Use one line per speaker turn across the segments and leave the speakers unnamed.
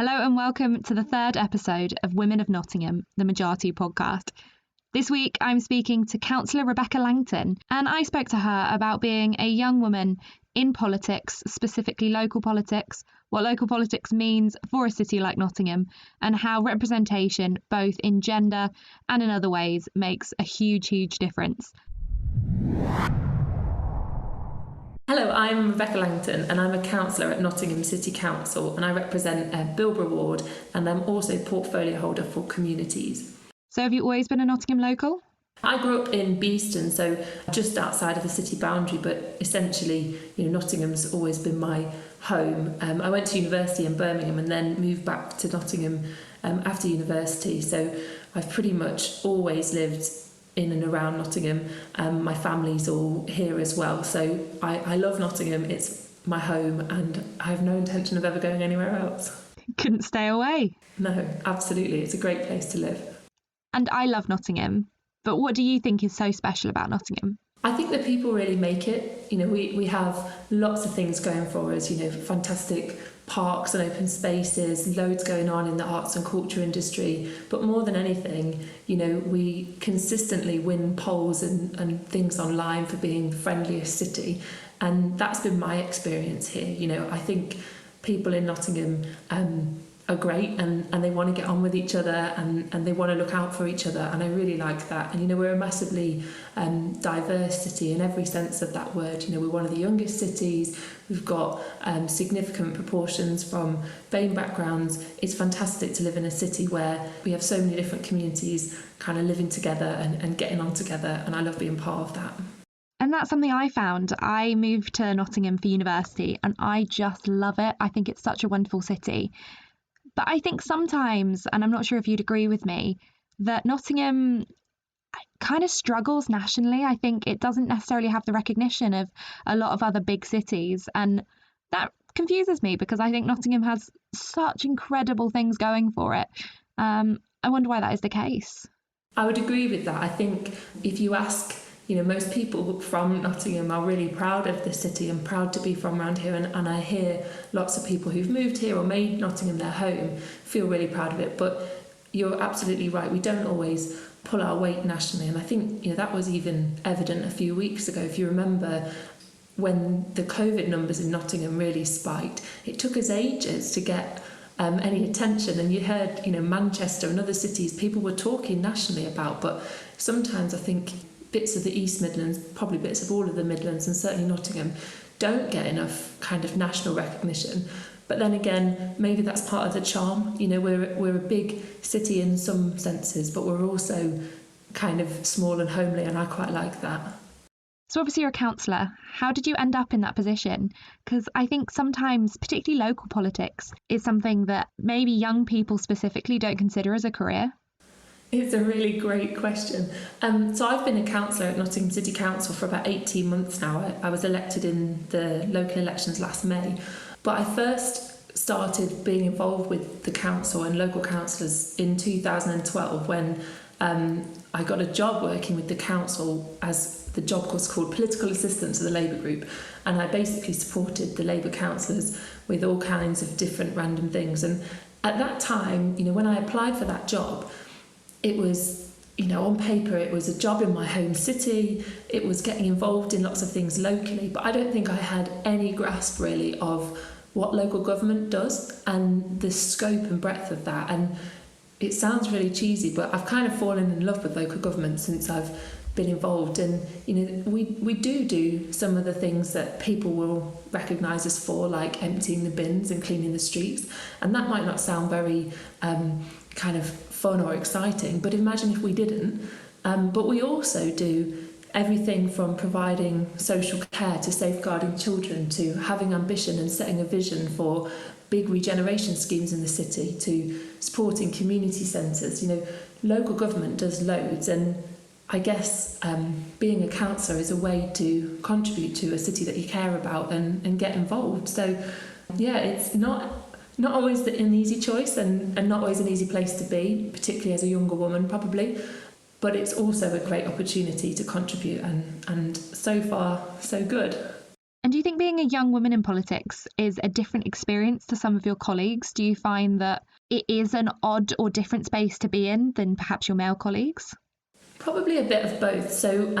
Hello and welcome to the third episode of Women of Nottingham, the Majority podcast. This week I'm speaking to Councillor Rebecca Langton, and I spoke to her about being a young woman in politics, specifically local politics, what local politics means for a city like Nottingham, and how representation, both in gender and in other ways, makes a huge difference.
Hello, I'm Rebecca Langton and I'm a councillor at Nottingham City Council, and I represent Bilborough Ward, and I'm also portfolio holder for communities.
So have you always been a Nottingham local?
I grew up in Beeston, so just outside of the city boundary, but essentially, Nottingham's always been my home. I went to university in Birmingham and then moved back to Nottingham after university, so I've pretty much always lived in and around Nottingham. My family's all here as well, so I love Nottingham. It's my home and I have no intention of ever going anywhere else.
Couldn't stay away.
No, absolutely. It's a great place to live.
And I love Nottingham, but what do you think is so special about Nottingham?
I think that people really make it. We have lots of things going for us, fantastic parks and open spaces, loads going on in the arts and culture industry. But more than anything, we consistently win polls and things online for being the friendliest city. And that's been my experience here. I think people in Nottingham are great and they want to get on with each other and they want to look out for each other, and I really like that. And we're a massively diverse city in every sense of that word. We're one of the youngest cities. We've got significant proportions from BAME backgrounds. It's fantastic to live in a city where we have so many different communities kind of living together and getting on together, and I love being part of that.
And that's something I found. I moved to Nottingham for university and I just love it. I think it's such a wonderful city. But I think sometimes, and I'm not sure if you'd agree with me, that Nottingham kind of struggles nationally. I think it doesn't necessarily have the recognition of a lot of other big cities. And that confuses me because I think Nottingham has such incredible things going for it. I wonder why that is the case.
I would agree with that. I think if you ask most people from Nottingham are really proud of the city and proud to be from around here, and I hear lots of people who've moved here or made Nottingham their home feel really proud of it. But you're absolutely right, we don't always pull our weight nationally, and I think that was even evident a few weeks ago. If you remember, when the COVID numbers in Nottingham really spiked, it took us ages to get any attention, and you heard Manchester and other cities people were talking nationally about, but sometimes I think bits of the East Midlands, probably bits of all of the Midlands, and certainly Nottingham, don't get enough kind of national recognition. But then again, maybe that's part of the charm. We're a big city in some senses, but we're also kind of small and homely, and I quite like that.
So obviously you're a councillor. How did you end up in that position? Because I think sometimes, particularly local politics, is something that maybe young people specifically don't consider as a career.
It's a really great question. So I've been a councillor at Nottingham City Council for about 18 months now. I was elected in the local elections last May. But I first started being involved with the council and local councillors in 2012 when I got a job working with the council, as the job was called political assistant to the Labour group. And I basically supported the Labour councillors with all kinds of different random things. And at that time, when I applied for that job, it was, on paper, it was a job in my home city. It was getting involved in lots of things locally, but I don't think I had any grasp really of what local government does and the scope and breadth of that. And it sounds really cheesy, but I've kind of fallen in love with local government since I've been involved. And, we do some of the things that people will recognise us for, like emptying the bins and cleaning the streets. And that might not sound very kind of fun or exciting, but imagine if we didn't. But we also do everything from providing social care to safeguarding children to having ambition and setting a vision for big regeneration schemes in the city to supporting community centres. Local government does loads, and I guess being a councillor is a way to contribute to a city that you care about and get involved. So yeah, it's not always an easy choice and not always an easy place to be, particularly as a younger woman probably, but it's also a great opportunity to contribute, and so far so good.
And do you think think being a young woman in politics is a different experience to some of your colleagues? Do you find that it is an odd or different space to be in than perhaps your male colleagues?
Probably a bit of both. So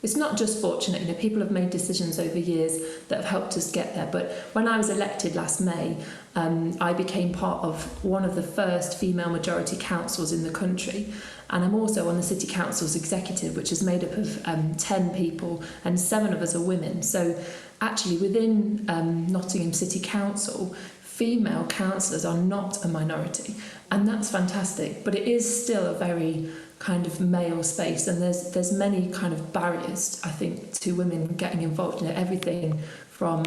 it's not just fortunate, people have made decisions over years that have helped us get there. But when I was elected last May, I became part of one of the first female majority councils in the country. And I'm also on the City Council's executive, which is made up of 10 people, and 7 of us are women. So actually within Nottingham City Council, female councillors are not a minority, and that's fantastic, but it is still a very kind of male space, and there's many kind of barriers, I think, to women getting involved in everything from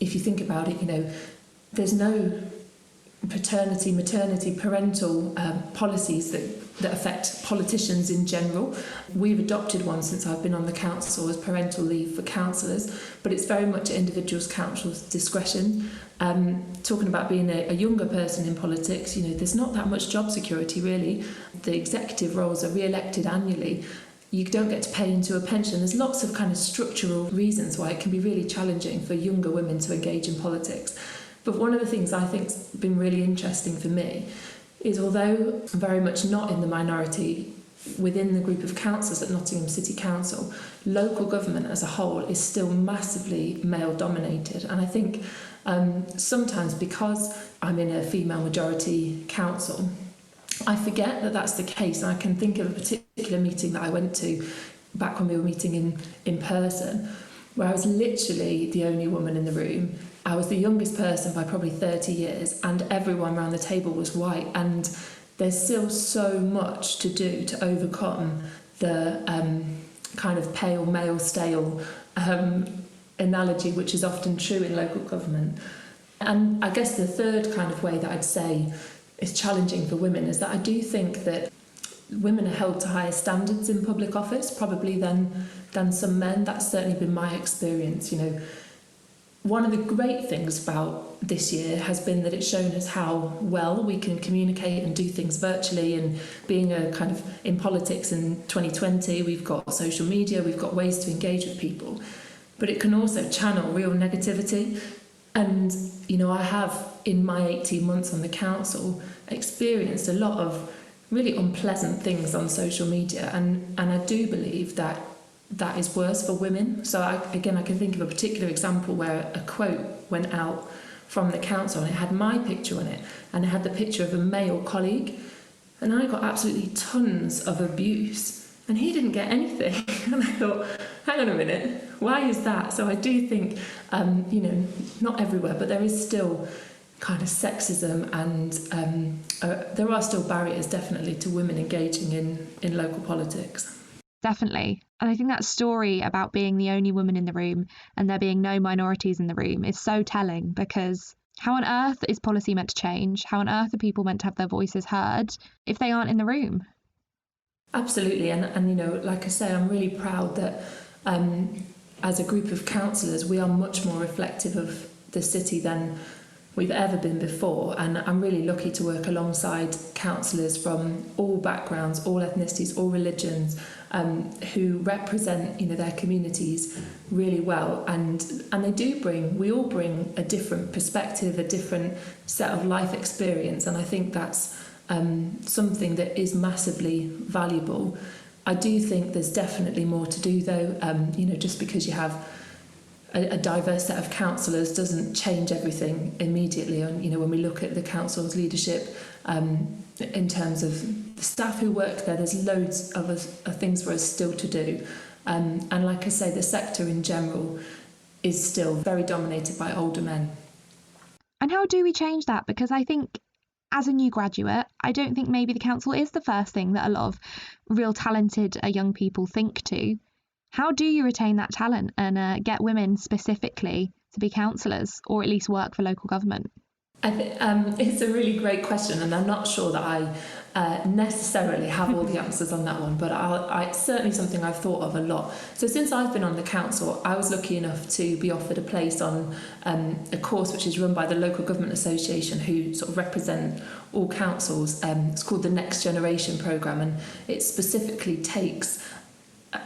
if you think about it, there's no paternity, maternity, parental policies that affect politicians in general. We've adopted one since I've been on the council as parental leave for councillors, but it's very much at individuals' council's discretion. Talking about being a younger person in politics, there's not that much job security really. The executive roles are re-elected annually. You don't get to pay into a pension. There's lots of kind of structural reasons why it can be really challenging for younger women to engage in politics. But one of the things I think's been really interesting for me is, although I'm very much not in the minority within the group of councillors at Nottingham City Council, local government as a whole is still massively male dominated. And I think sometimes because I'm in a female majority council, I forget that that's the case. And I can think of a particular meeting that I went to back when we were meeting in person, where I was literally the only woman in the room. I was the youngest person by probably 30 years, and everyone around the table was white. And there's still so much to do to overcome the kind of pale male stale analogy, which is often true in local government. And I guess the third kind of way that I'd say is challenging for women is that I do think that women are held to higher standards in public office, probably than some men. That's certainly been my experience. One of the great things about this year has been that it's shown us how well we can communicate and do things virtually. And being a kind of in politics in 2020, we've got social media, we've got ways to engage with people, but it can also channel real negativity. And, I have, in my 18 months on the council, experienced a lot of really unpleasant things on social media. And I do believe that is worse for women. So I can think of a particular example where a quote went out from the council and it had my picture on it, and it had the picture of a male colleague, and I got absolutely tons of abuse and he didn't get anything. And I thought, hang on a minute, why is that? So I do think not everywhere, but there is still kind of sexism, and there are still barriers definitely to women engaging in local politics.
Definitely. And I think that story about being the only woman in the room and there being no minorities in the room is so telling, because how on earth is policy meant to change? How on earth are people meant to have their voices heard if they aren't in the room?
Absolutely. And like I say, I'm really proud that as a group of councillors, we are much more reflective of the city than we've ever been before. And I'm really lucky to work alongside councillors from all backgrounds, all ethnicities, all religions, who represent their communities really well, and we all bring a different perspective, a different set of life experience, and I think that's something that is massively valuable. I do think there's definitely more to do though. Just because you have a diverse set of councillors doesn't change everything immediately. And when we look at the council's leadership, in terms of the staff who work there's loads of things for us still to do. And like I say, the sector in general is still very dominated by older men.
And how do we change that? Because I think as a new graduate, I don't think maybe the council is the first thing that a lot of real talented young people think to. How do you retain that talent and get women specifically to be councillors, or at least work for local government?
I think it's a really great question, and I'm not sure that I necessarily have all the answers on that one, but it's certainly something I've thought of a lot. So since I've been on the council, I was lucky enough to be offered a place on a course which is run by the Local Government Association, who sort of represent all councils. It's called the Next Generation Programme, and it specifically takes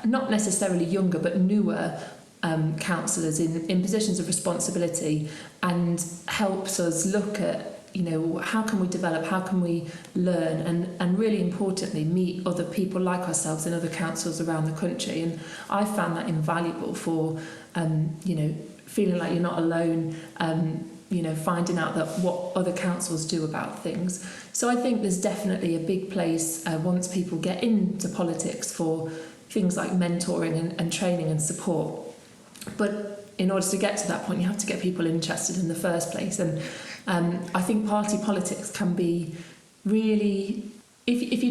not necessarily younger but newer councillors in positions of responsibility, and helps us look at, how can we develop, how can we learn, and really importantly meet other people like ourselves and other councils around the country. And I found that invaluable for feeling like you're not alone, finding out that what other councils do about things. So I think there's definitely a big place once people get into politics for things like mentoring and training and support. But in order to get to that point, you have to get people interested in the first place. And I think party politics can be really, if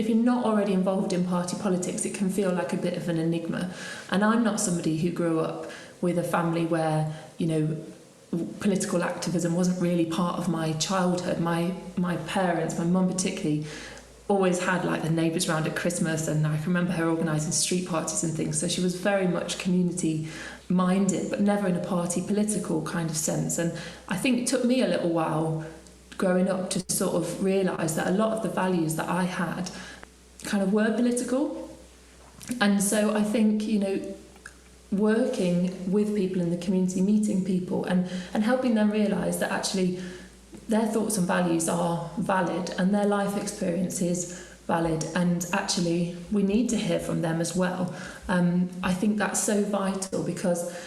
you're not already involved in party politics, it can feel like a bit of an enigma. And I'm not somebody who grew up with a family where, political activism wasn't really part of my childhood. My parents, my mum particularly, always had like the neighbours round at Christmas, and I can remember her organising street parties and things. So she was very much community minded, but never in a party political kind of sense. And I think it took me a little while growing up to sort of realise that a lot of the values that I had kind of were political. And so I think, working with people in the community, meeting people and helping them realise that actually their thoughts and values are valid and their life experience is valid, and actually we need to hear from them as well. I think that's so vital, because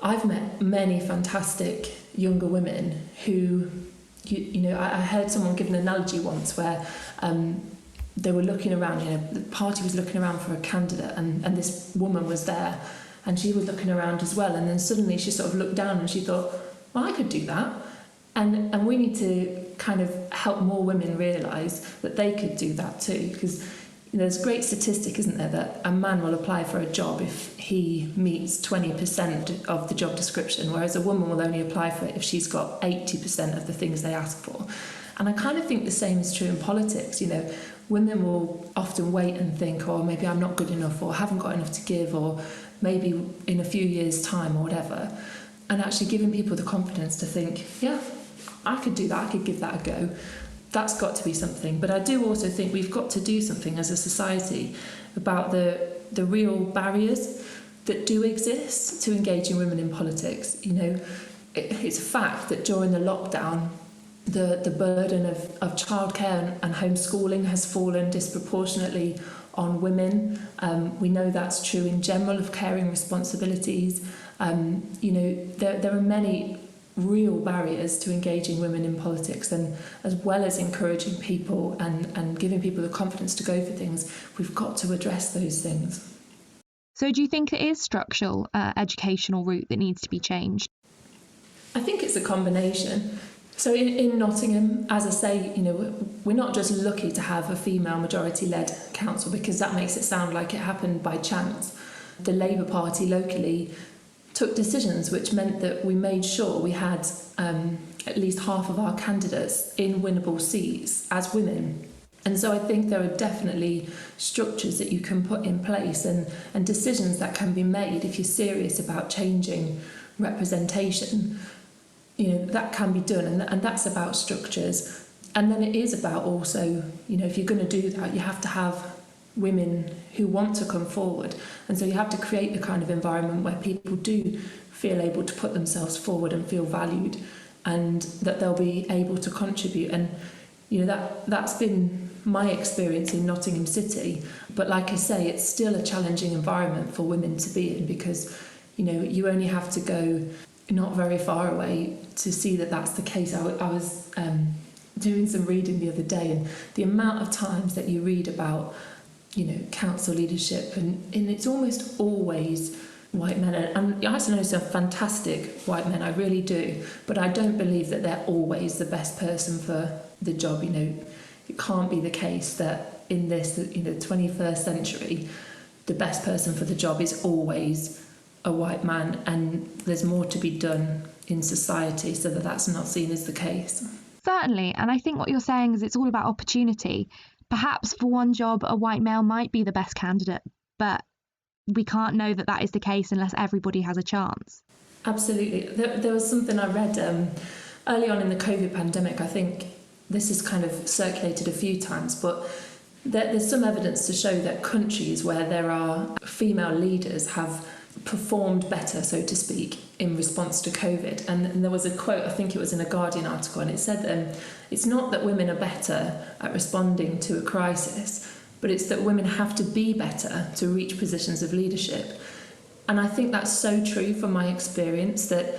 I've met many fantastic younger women who, I heard someone give an analogy once where they were looking around, the party was looking around for a candidate, and this woman was there and she was looking around as well, and then suddenly she sort of looked down and she thought, well, I could do that. And we need to kind of help more women realise that they could do that too, because there's a great statistic, isn't there, that a man will apply for a job if he meets 20% of the job description, whereas a woman will only apply for it if she's got 80% of the things they ask for. And I kind of think the same is true in politics. Women will often wait and think, oh, maybe I'm not good enough, or haven't got enough to give, or maybe in a few years' time or whatever. And actually giving people the confidence to think, yeah, I could do that, I could give that a go. That's got to be something. But I do also think we've got to do something as a society about the real barriers that do exist to engaging women in politics. It's a fact that during the lockdown, the burden of childcare and homeschooling has fallen disproportionately on women. We know that's true in general of caring responsibilities. There are many real barriers to engaging women in politics, and as well as encouraging people and giving people the confidence to go for things, we've got to address those things.
So do you think it is structural educational route that needs to be changed?
I think it's a combination. So in Nottingham, as I say, we're not just lucky to have a female majority-led council, because that makes it sound like it happened by chance. The Labour Party locally took decisions which meant that we made sure we had at least half of our candidates in winnable seats as women. And so I think there are definitely structures that you can put in place and decisions that can be made if you're serious about changing representation. That can be done, and that's about structures. And then it is about also, if you're going to do that, you have to have women who want to come forward. And so you have to create the kind of environment where people do feel able to put themselves forward and feel valued, and that they'll be able to contribute. And that's been my experience in Nottingham City. But like I say, it's still a challenging environment for women to be in, because you only have to go not very far away to see that that's the case. I was doing some reading the other day, and the amount of times that you read about council leadership, and it's almost always white men. And I know some fantastic white men, I really do, but I don't believe that they're always the best person for the job. It can't be the case that in this 21st century the best person for the job is always a white man, and there's more to be done in society so that that's not seen as the case.
Certainly, and I think what you're saying is it's all about opportunity. Perhaps for one job a white male might be the best candidate, but we can't know that that is the case unless everybody has a chance.
Absolutely. There was something I read early on in the COVID pandemic. I think this has kind of circulated a few times, but there's some evidence to show that countries where there are female leaders have performed better, so to speak, in response to COVID. And there was a quote, I think it was in a Guardian article, and it said it's not that women are better at responding to a crisis, but it's that women have to be better to reach positions of leadership. And I think that's so true from my experience, that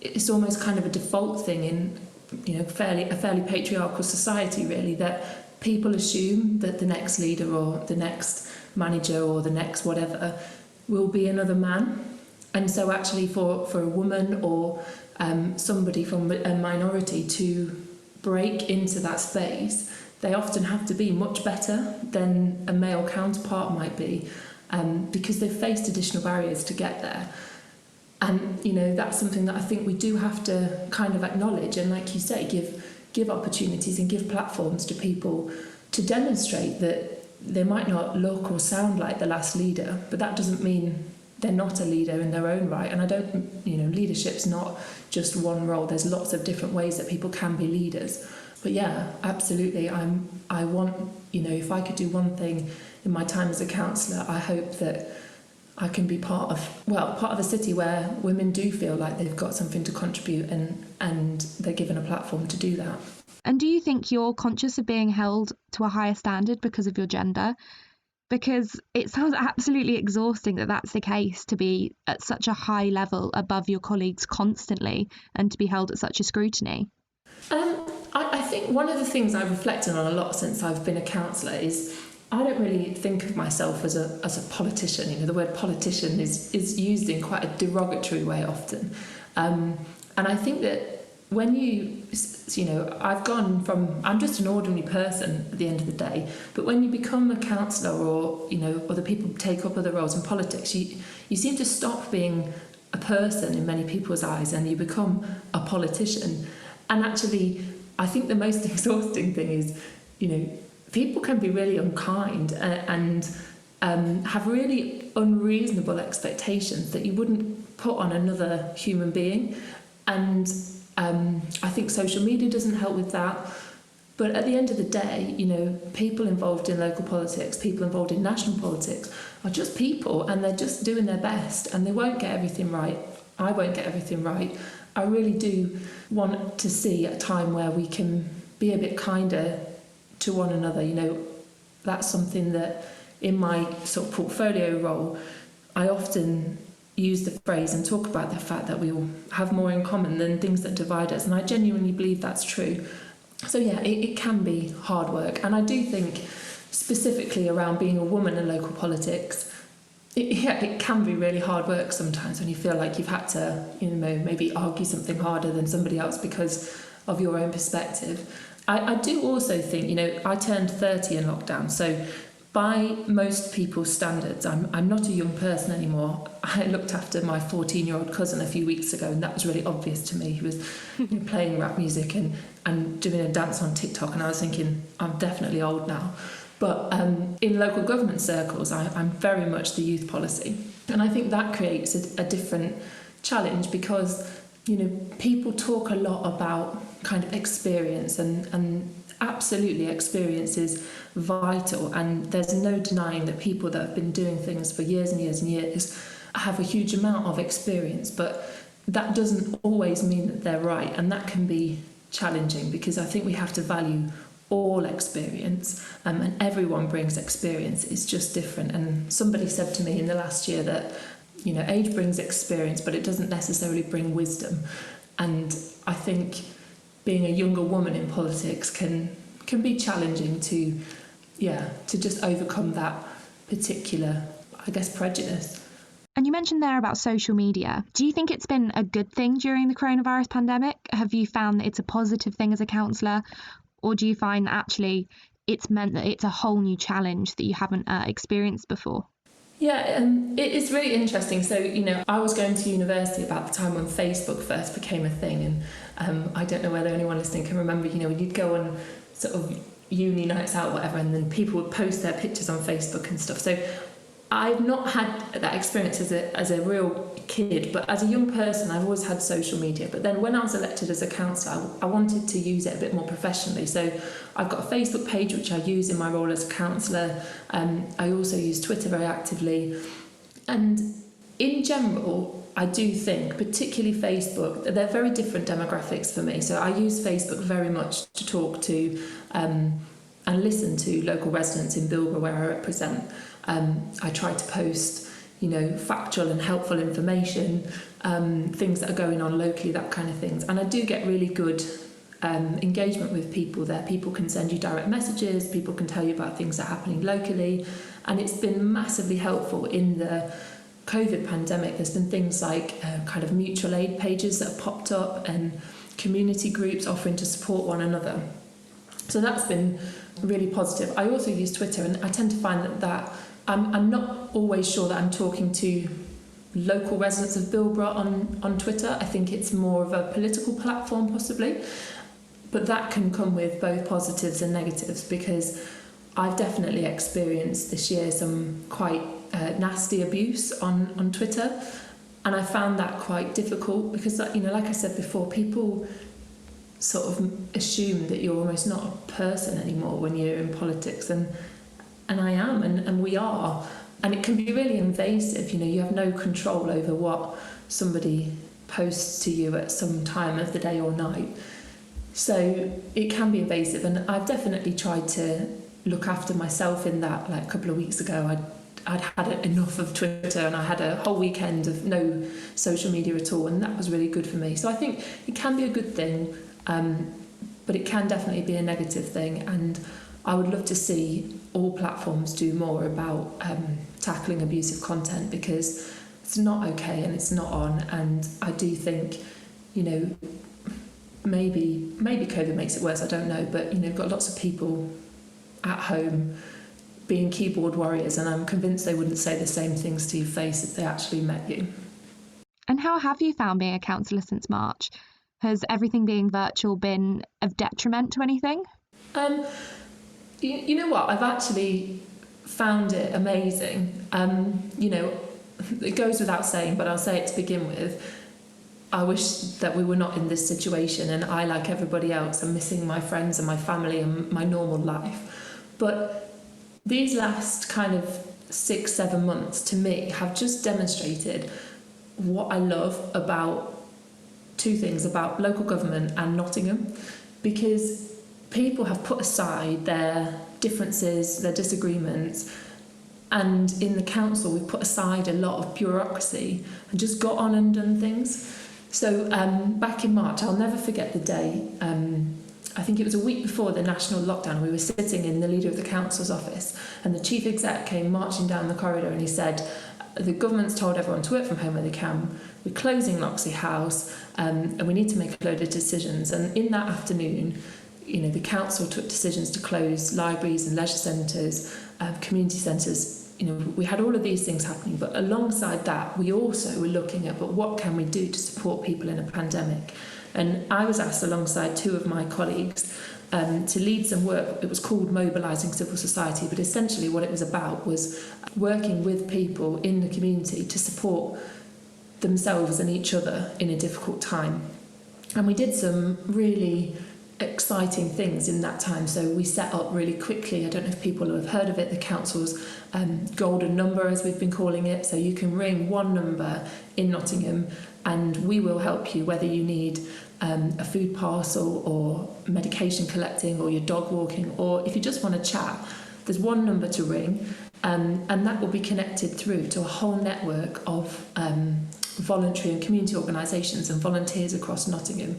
it's almost kind of a default thing in a fairly patriarchal society, really, that people assume that the next leader or the next manager or the next whatever will be another man. And so actually for a woman or somebody from a minority to break into that space, they often have to be much better than a male counterpart might be, because they've faced additional barriers to get there. And that's something that I think we do have to kind of acknowledge, and like you say, give opportunities and give platforms to people to demonstrate that they might not look or sound like the last leader, but that doesn't mean they're not a leader in their own right. And I don't, leadership's not just one role. There's lots of different ways that people can be leaders. But yeah, absolutely. I want, if I could do one thing in my time as a councillor, I hope that I can be part of a city where women do feel like they've got something to contribute and they're given a platform to do that.
And do you think you're conscious of being held to a higher standard because of your gender? Because it sounds absolutely exhausting that that's the case, to be at such a high level above your colleagues constantly and to be held at such a scrutiny.
I think one of the things I've reflected on a lot since I've been a councillor is I don't really think of myself as a politician. The word politician is used in quite a derogatory way often. And I think that when I've gone from, I'm just an ordinary person at the end of the day, but when you become a councillor or other people take up other roles in politics, you seem to stop being a person in many people's eyes and you become a politician. And actually, I think the most exhausting thing is, people can be really unkind and have really unreasonable expectations that you wouldn't put on another human being. And I think social media doesn't help with that. But at the end of the day, people involved in local politics, people involved in national politics are just people, and they're just doing their best, and they won't get everything right. I won't get everything right. I really do want to see a time where we can be a bit kinder to one another. That's something that in my sort of portfolio role, I often use the phrase and talk about the fact that we all have more in common than things that divide us. And I genuinely believe that's true. So yeah, it can be hard work. And I do think specifically around being a woman in local politics, it can be really hard work sometimes when you feel like you've had to, maybe argue something harder than somebody else because of your own perspective. I do also think, I turned 30 in lockdown, so by most people's standards, I'm not a young person anymore. I looked after my 14-year-old cousin a few weeks ago, and that was really obvious to me. He was playing rap music and doing a dance on TikTok, and I was thinking, I'm definitely old now. But in local government circles, I'm very much the youth policy. And I think that creates a different challenge because, people talk a lot about kind of experience and absolutely experience is vital, and there's no denying that people that have been doing things for years and years and years have a huge amount of experience, but that doesn't always mean that they're right, and that can be challenging because I think we have to value all experience, and everyone brings experience. It's just different. And somebody said to me in the last year that age brings experience, but it doesn't necessarily bring wisdom. And I think being a younger woman in politics can be challenging to just overcome that particular, I guess, prejudice.
And you mentioned there about social media. Do you think it's been a good thing during the coronavirus pandemic? Have you found that it's a positive thing as a councillor? Or do you find that actually it's meant that it's a whole new challenge that you haven't experienced before?
Yeah, it's really interesting. So, I was going to university about the time when Facebook first became a thing. And I don't know whether anyone listening can remember, when you'd go on sort of uni nights out, whatever, and then people would post their pictures on Facebook and stuff. So I've not had that experience as a real kid, but as a young person, I've always had social media. But then when I was elected as a councillor, I wanted to use it a bit more professionally. So I've got a Facebook page, which I use in my role as a councillor. I also use Twitter very actively. And in general, I do think, particularly Facebook, they're very different demographics for me. So I use Facebook very much to talk to and listen to local residents in Bilborough where I represent. I try to post, factual and helpful information, things that are going on locally, that kind of things. And I do get really good engagement with people there. People can send you direct messages, people can tell you about things that are happening locally, and it's been massively helpful in the COVID pandemic. There's been things like kind of mutual aid pages that have popped up and community groups offering to support one another. So that's been really positive. I also use Twitter, and I tend to find that I'm not always sure that I'm talking to local residents of Bilborough on Twitter. I think it's more of a political platform possibly, but that can come with both positives and negatives, because I've definitely experienced this year some quite nasty abuse on Twitter, and I found that quite difficult because, like I said before, people sort of assume that you're almost not a person anymore when you're in politics, and I am, and we are, and it can be really invasive. You have no control over what somebody posts to you at some time of the day or night, so it can be invasive. And I've definitely tried to look after myself in that. Like a couple of weeks ago, I'd had enough of Twitter, and I had a whole weekend of no social media at all, and that was really good for me. So I think it can be a good thing, but it can definitely be a negative thing, and I would love to see all platforms do more about tackling abusive content, because it's not okay and it's not on. And I do think, maybe COVID makes it worse, I don't know, but you've got lots of people at home being keyboard warriors, and I'm convinced they wouldn't say the same things to your face if they actually met you.
And how have you found being a councillor since March? Has everything being virtual been of detriment to anything?
You know what? I've actually found it amazing. It goes without saying, but I'll say it to begin with. I wish that we were not in this situation, and I, like everybody else, am missing my friends and my family and my normal life. But these last kind of 6-7 months to me have just demonstrated what I love about two things about local government and Nottingham, because people have put aside their differences, their disagreements, and in the council we've put aside a lot of bureaucracy and just got on and done things. So back in March, I'll never forget the day, I think it was a week before the national lockdown, we were sitting in the leader of the council's office, and the chief exec came marching down the corridor, and he said, the government's told everyone to work from home when they can, we're closing Loxley House, and we need to make a load of decisions. And in that afternoon, the council took decisions to close libraries and leisure centres, community centres. We had all of these things happening, but alongside that, we also were looking at, but what can we do to support people in a pandemic? And I was asked, alongside two of my colleagues, to lead some work. It was called Mobilising Civil Society, but essentially what it was about was working with people in the community to support themselves and each other in a difficult time. And we did some really exciting things in that time. So we set up really quickly, I don't know if people have heard of it, the council's golden number, as we've been calling it. So you can ring one number in Nottingham and we will help you, whether you need a food parcel or medication collecting or your dog walking, or if you just want to chat, there's one number to ring, and that will be connected through to a whole network of voluntary and community organisations and volunteers across Nottingham.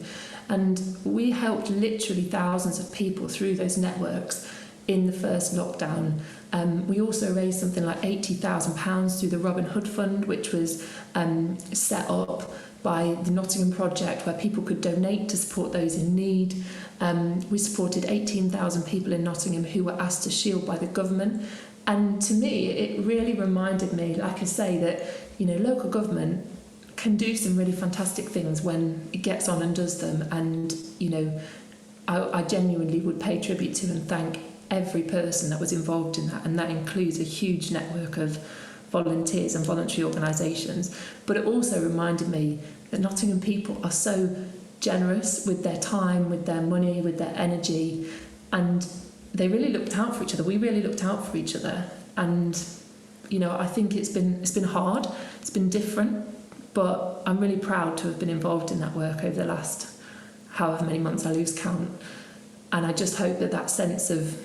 And we helped literally thousands of people through those networks in the first lockdown. We also raised something like £80,000 through the Robin Hood Fund, which was set up by the Nottingham Project, where people could donate to support those in need. We supported 18,000 people in Nottingham who were asked to shield by the government. And to me, it really reminded me, like I say, that local government can do some really fantastic things when it gets on and does them. And I genuinely would pay tribute to and thank every person that was involved in that, and that includes a huge network of volunteers and voluntary organisations. But it also reminded me that Nottingham people are so generous with their time, with their money, with their energy, and they really looked out for each other. We really looked out for each other, and I think it's been hard, it's been different, but I'm really proud to have been involved in that work over the last however many months, I lose count. And I just hope that sense of,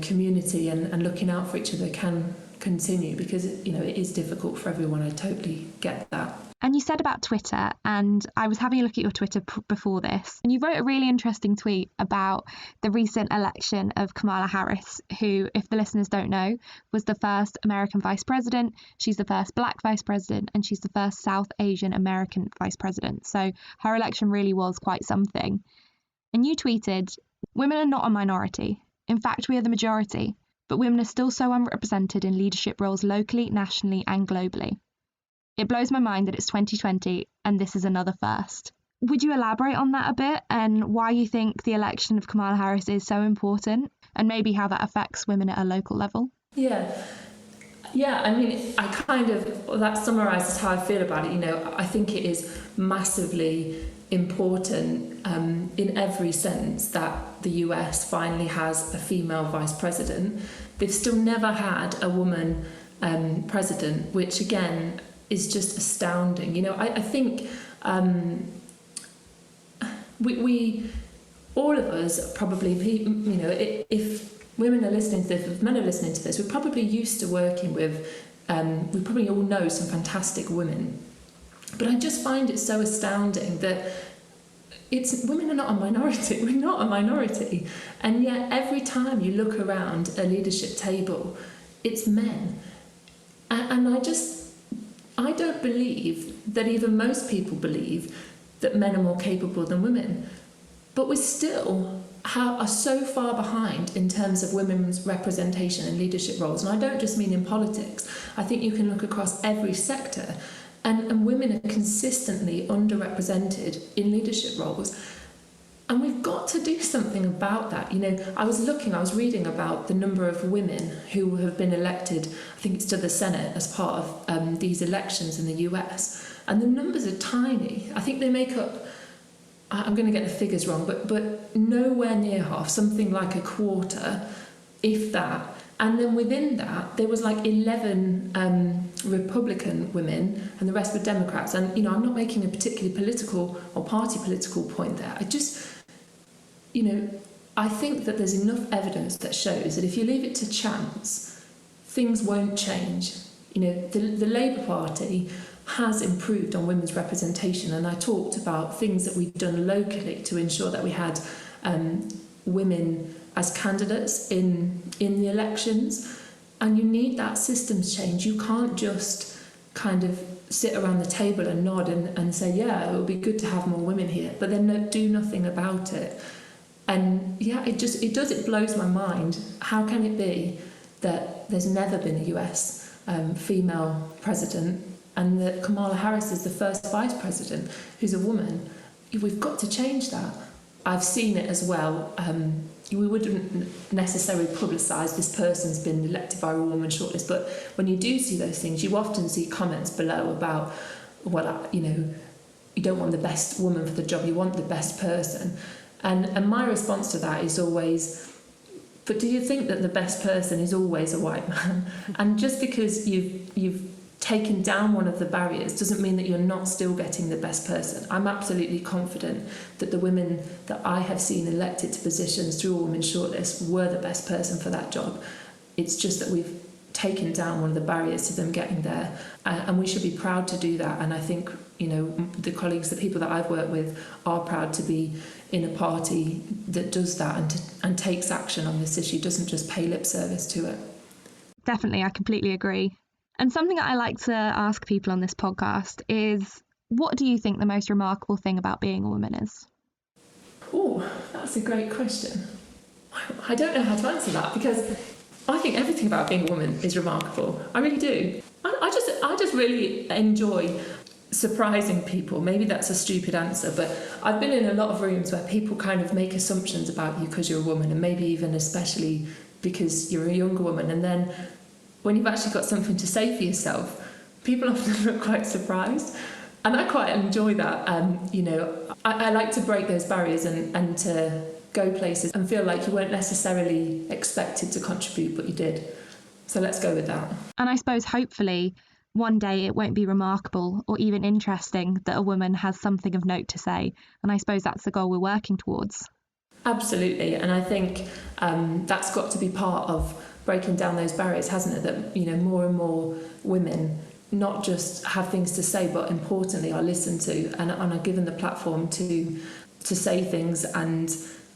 community and looking out for each other can continue, because, it is difficult for everyone. I totally get that.
And you said about Twitter, and I was having a look at your Twitter before this, and you wrote a really interesting tweet about the recent election of Kamala Harris, who, if the listeners don't know, was the first American vice president. She's the first Black vice president, and she's the first South Asian American vice president. So her election really was quite something. And you tweeted, "Women are not a minority. In fact, we are the majority. But women are still so underrepresented in leadership roles locally, nationally, and globally. It blows my mind that it's 2020 and this is another first." Would you elaborate on that a bit, and why you think the election of Kamala Harris is so important, and maybe how that affects women at a local level?
Yeah, I mean, that summarises how I feel about it. I think it is massively important in every sense that the US finally has a female vice president. They've still never had a woman president, which again is just astounding. I think we all of us probably, if women are listening to this, if men are listening to this, we're probably used to working with, we probably all know some fantastic women. But I just find it so astounding that women are not a minority. We're not a minority. And yet every time you look around a leadership table, it's men. And I don't believe that even most people believe that men are more capable than women. But we still are so far behind in terms of women's representation in leadership roles. And I don't just mean in politics. I think you can look across every sector. And women are consistently underrepresented in leadership roles. And we've got to do something about that. I was reading about the number of women who have been elected, I think it's to the Senate, as part of these elections in the US. And the numbers are tiny. I think they make up, I'm going to get the figures wrong, but nowhere near half, something like a quarter, if that. And then within that, there was like 11 Republican women, and the rest were Democrats. And, I'm not making a particularly political or party political point there. I just, I think that there's enough evidence that shows that if you leave it to chance, things won't change. The Labour Party has improved on women's representation, and I talked about things that we've done locally to ensure that we had women as candidates in the elections. And you need that systems change. You can't just kind of sit around the table and nod and say, yeah, it would be good to have more women here, but then do nothing about it. And yeah, it blows my mind. How can it be that there's never been a US female president, and that Kamala Harris is the first vice president who's a woman? We've got to change that. I've seen it as well. We wouldn't necessarily publicise this person's been elected by a woman shortlist, but when you do see those things, you often see comments below about, well, you don't want the best woman for the job, you want the best person. And my response to that is always, but do you think that the best person is always a white man? And just because you've taken down one of the barriers doesn't mean that you're not still getting the best person. I'm absolutely confident that the women that I have seen elected to positions through a women's shortlist were the best person for that job. It's just that we've taken down one of the barriers to them getting there, and we should be proud to do that. And I think the colleagues, the people that I've worked with, are proud to be in a party that does that and takes action on this issue, doesn't just pay lip service to it.
Definitely, I completely agree. And something that I like to ask people on this podcast is, what do you think the most remarkable thing about being a woman is? Oh,
that's a great question. I don't know how to answer that, because I think everything about being a woman is remarkable. I really do. I just really enjoy surprising people. Maybe that's a stupid answer, but I've been in a lot of rooms where people kind of make assumptions about you because you're a woman, and maybe even especially because you're a younger woman, and then when you've actually got something to say for yourself, people often look quite surprised. And I quite enjoy that. I like to break those barriers and to go places and feel like you weren't necessarily expected to contribute, but you did. So let's go with that.
And I suppose hopefully one day it won't be remarkable or even interesting that a woman has something of note to say. And I suppose that's the goal we're working towards.
Absolutely. And I think that's got to be part of breaking down those barriers, hasn't it? That, you know, more and more women not just have things to say, but importantly are listened to and are given the platform to say things, and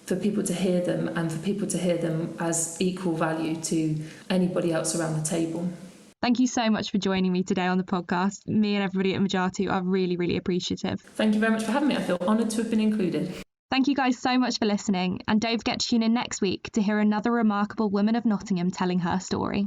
for people to hear them, and for people to hear them as equal value to anybody else around the table.
Thank you so much for joining me today on the podcast. Me and everybody at Majatu are really, really appreciative.
Thank you very much for having me. I feel honoured to have been included.
Thank you guys so much for listening, and don't forget to tune in next week to hear another remarkable woman of Nottingham telling her story.